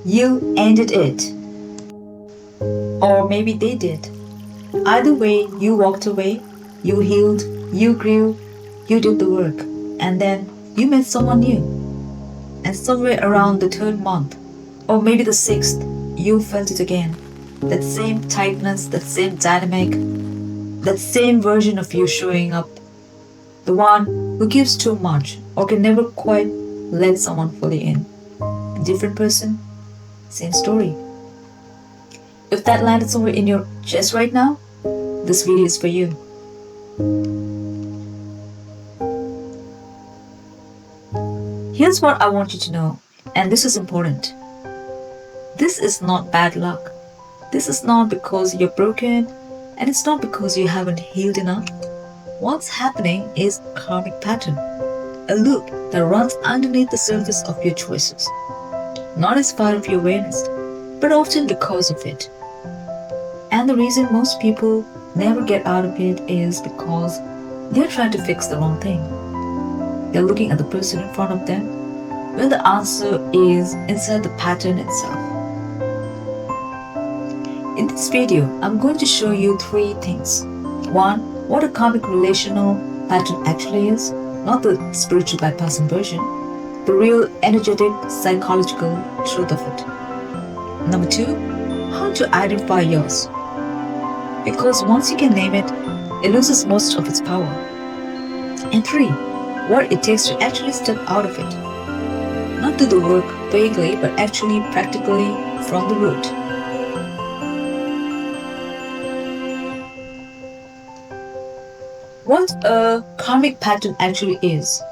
You ended it. Or maybe they did. Either way, you walked away, you healed, you grew, you did the work, and then you met someone new. And somewhere around the third month, or maybe the sixth, you felt it again. That same tightness, that same dynamic, that same version of you showing up. The one who gives too much or can never quite let someone fully in. Different person, same story. If that landed somewhere in your chest right now, this video is for you. Here's what I want you to know, and this is important. This is not bad luck. This is not because you're broken, and it's not because you haven't healed enough. What's happening is a karmic pattern, a loop that runs underneath the surface of your choices. Not as part of your awareness, but often because of it. And the reason most people never get out of it is because they're trying to fix the wrong thing. They're looking at the person in front of them when the answer is inside the pattern itself. In this video, I'm going to show you 3 things. 1. What a karmic relational pattern actually is, not the spiritual bypassing version, the real energetic, psychological truth of it. Number 2, how to identify yours. Because once you can name it, it loses most of its power. And 3, what it takes to actually step out of it. Not do the work vaguely, but actually practically from the root. What a karmic pattern actually is.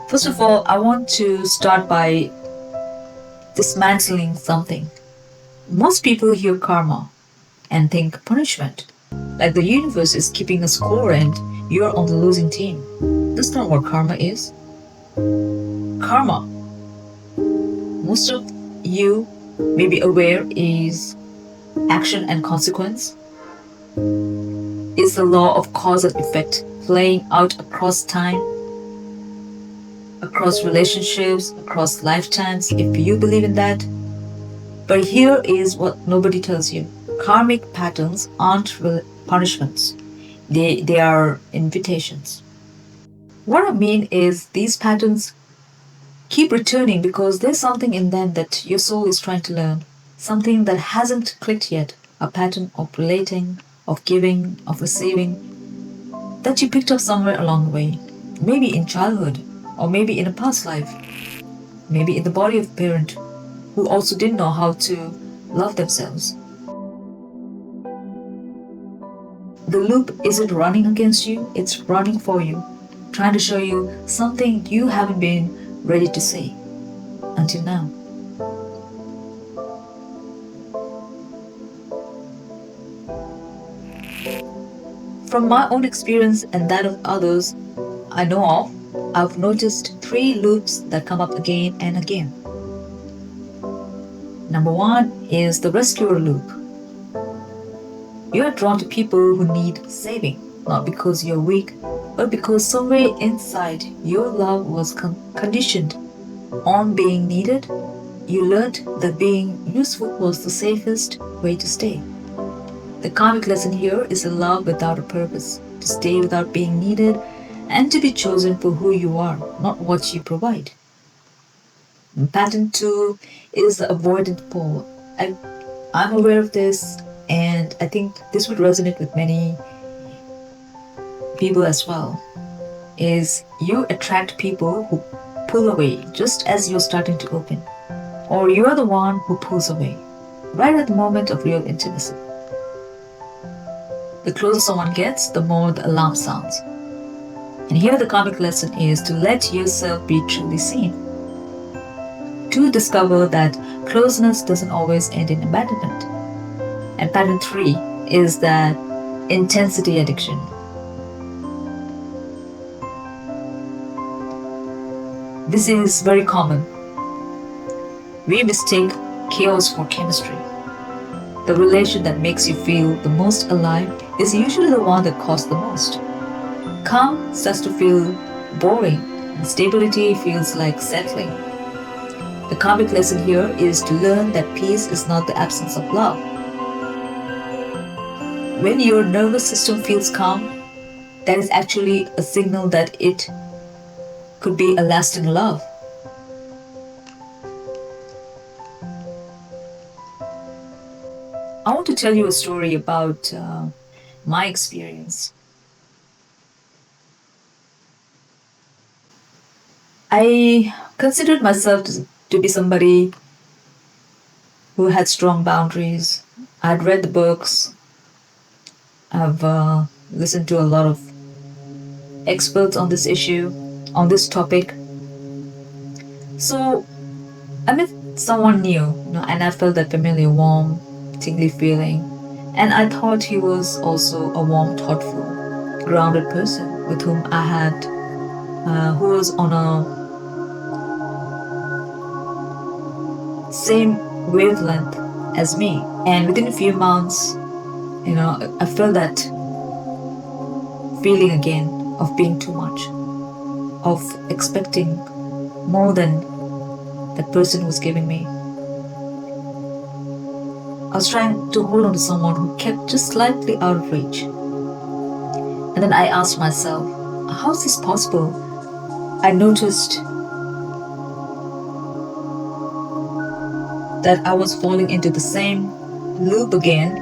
First of all, I want to start by dismantling something. Most people hear karma and think punishment, like the universe is keeping a score and you're on the losing team. That's not what karma is. Karma, most of you may be aware, is action and consequence. It's the law of cause and effect playing out across time, across relationships, across lifetimes, if you believe in that. But here is what nobody tells you. Karmic patterns aren't punishments. They are invitations. What I mean is these patterns keep returning because there's something in them that your soul is trying to learn. Something that hasn't clicked yet. A pattern of relating, of giving, of receiving that you picked up somewhere along the way. Maybe in childhood, or maybe in a past life. Maybe in the body of a parent who also didn't know how to love themselves. The loop isn't running against you, it's running for you, trying to show you something you haven't been ready to see until now. From my own experience and that of others I know of, I've noticed 3 loops that come up again and again. Number 1 is the rescuer loop. You are drawn to people who need saving, not because you're weak, but because somewhere inside your love was conditioned on being needed. You learned that being useful was the safest way to stay. The karmic lesson here is a love without a purpose, to stay without being needed, and to be chosen for who you are, not what you provide. Pattern 2 is the avoidant pole. I'm aware of this, and I think this would resonate with many people as well. Is you attract people who pull away just as you're starting to open, or you are the one who pulls away right at the moment of real intimacy. The closer someone gets, the more the alarm sounds. And here the karmic lesson is to let yourself be truly seen. To discover that closeness doesn't always end in abandonment. And pattern 3 is that intensity addiction. This is very common. We mistake chaos for chemistry. The relation that makes you feel the most alive is usually the one that costs the most. Calm starts to feel boring, and stability feels like settling. The karmic lesson here is to learn that peace is not the absence of love. When your nervous system feels calm, that is actually a signal that it could be a lasting love. I want to tell you a story about my experience. I considered myself to be somebody who had strong boundaries. I'd read the books, I've listened to a lot of experts on this issue, on this topic. So I met someone new, and I felt that familiar, warm, tingly feeling. And I thought he was also a warm, thoughtful, grounded person with whom I had, who was on a same wavelength as me. And within a few months, I felt that feeling again of being too much, of expecting more than that person was giving me. I was trying to hold on to someone who kept just slightly out of reach. And then I asked myself, how is this possible? I noticed that I was falling into the same loop again.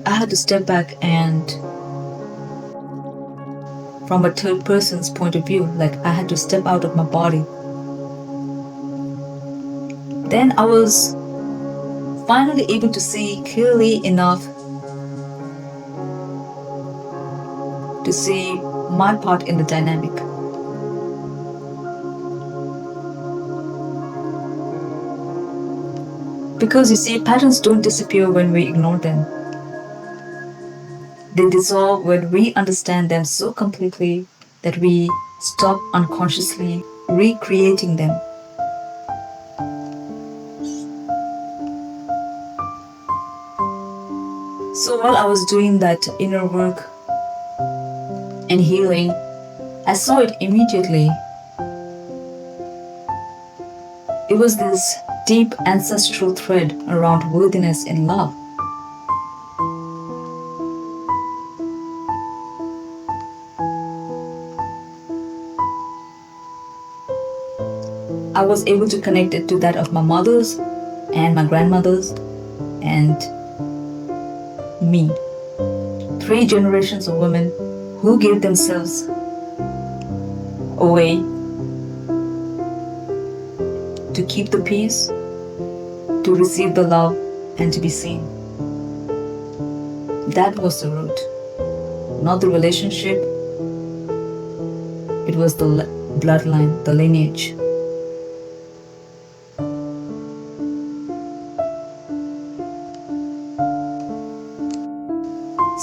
I had to step back and, from a third person's point of view, like I had to step out of my body. Then I was finally able to see clearly enough to see my part in the dynamic. Because you see, patterns don't disappear when we ignore them. They dissolve when we understand them so completely that we stop unconsciously recreating them. So while I was doing that inner work and healing, I saw it immediately. It was this deep ancestral thread around worthiness in love. I was able to connect it to that of my mother's and my grandmother's and me. 3 generations of women who gave themselves away to keep the peace, to receive the love, and to be seen. That was the root, not the relationship. It was the bloodline, the lineage.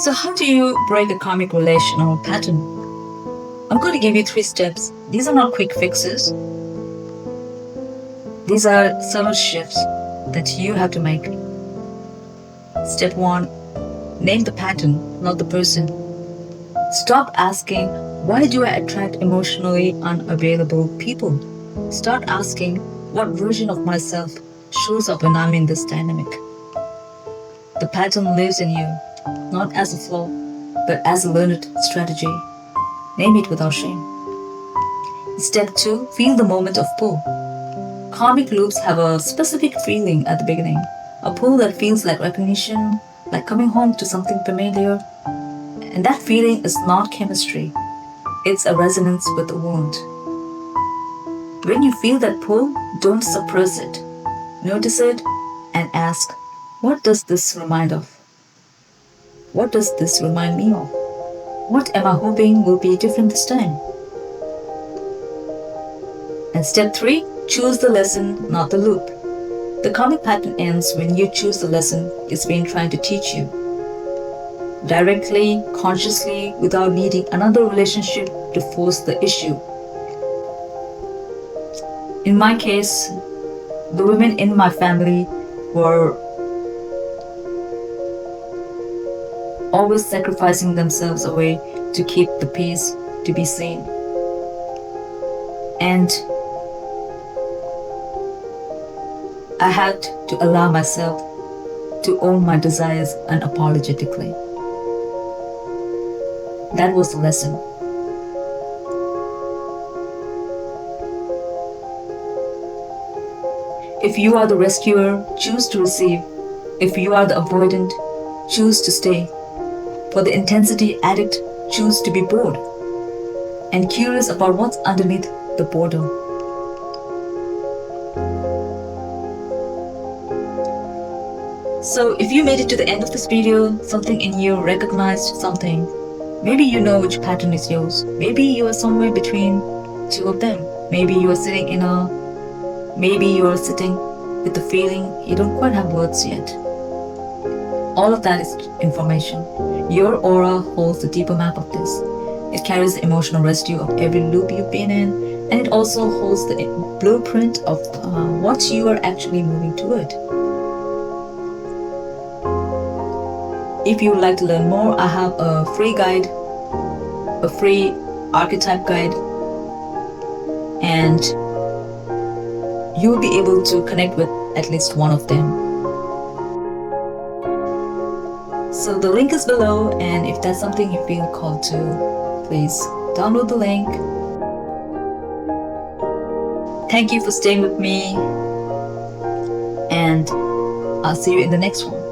So how do you break a karmic relational pattern? I'm going to give you 3 steps. These are not quick fixes. These are subtle shifts that you have to make. Step 1, name the pattern, not the person. Stop asking, why do I attract emotionally unavailable people? Start asking, what version of myself shows up when I'm in this dynamic? The pattern lives in you, not as a flaw, but as a learned strategy. Name it without shame. Step 2, feel the moment of pull. Karmic loops have a specific feeling at the beginning, a pull that feels like recognition, like coming home to something familiar. And that feeling is not chemistry, it's a resonance with the wound. When you feel that pull, don't suppress it. Notice it and ask, what does this remind of? What does this remind me of? What am I hoping will be different this time? And step 3, choose the lesson, not the loop. The karmic pattern ends when you choose the lesson it's been trying to teach you. Directly, consciously, without needing another relationship to force the issue. In my case, the women in my family were always sacrificing themselves away to keep the peace, to be seen. And I had to allow myself to own my desires unapologetically. That was the lesson. If you are the rescuer, choose to receive. If you are the avoidant, choose to stay. For the intensity addict, choose to be bored and curious about what's underneath the boredom. So if you made it to the end of this video, something in you recognized something. Maybe you know which pattern is yours. Maybe you are somewhere between two of them. Maybe you are sitting with the feeling you don't quite have words yet. All of that is information. Your aura holds the deeper map of this. It carries the emotional residue of every loop you've been in, and it also holds the blueprint of what you are actually moving toward. If you would like to learn more, I have a free guide, a free archetype guide, and you will be able to connect with at least one of them. So the link is below, and if that's something you feel called to, please download the link. Thank you for staying with me, and I'll see you in the next one.